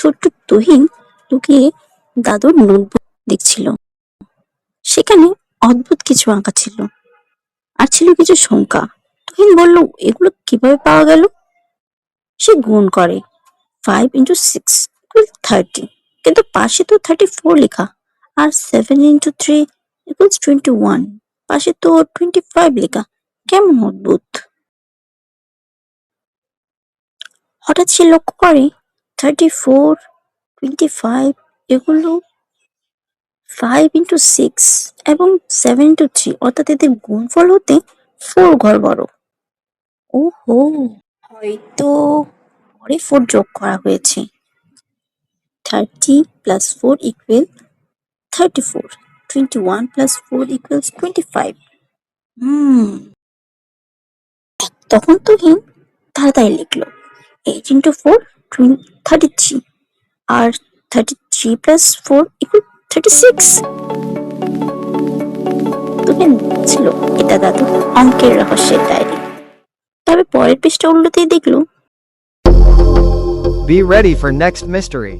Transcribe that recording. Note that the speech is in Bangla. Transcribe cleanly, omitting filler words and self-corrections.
ছোট্ট তুহিন লুকিয়ে দাদুর নোটবুক দেখছিল। সেখানে অদ্ভুত কিছু আঁকা ছিল, আর ছিল কিছু সংখ্যা। তুহিন বলল, এগুলো কিভাবে পাওয়া গেল? সে গুণ করে, 5 × 6 = 30, কিন্তু পাশে তো 34 লেখা। আর 7 × 3 = 21, পাশে তো 25 লেখা। কেমন অদ্ভুত! হঠাৎ সে লক্ষ্য করে 34, 25 এগুলো 5 × 6 এবং 7 × 3, অর্থাৎ এদের গুণফল হতে 4 ঘর বড়। ওহো, হয়তো পরে 4 যোগ করা হয়েছে। 30 + 4 = 34, 21 + 4 = 25। তখন তুহিন তাড়াতাড়ি লিখলো, 8 × 4 = 33, আর 33 + 4 = 36। তুহিন ছিল এটা দাদু অঙ্কের রহস্যের ডায়েরি। তবে পরের পৃষ্ঠা উল্টোতেই দেখলো, Be ready for next mystery.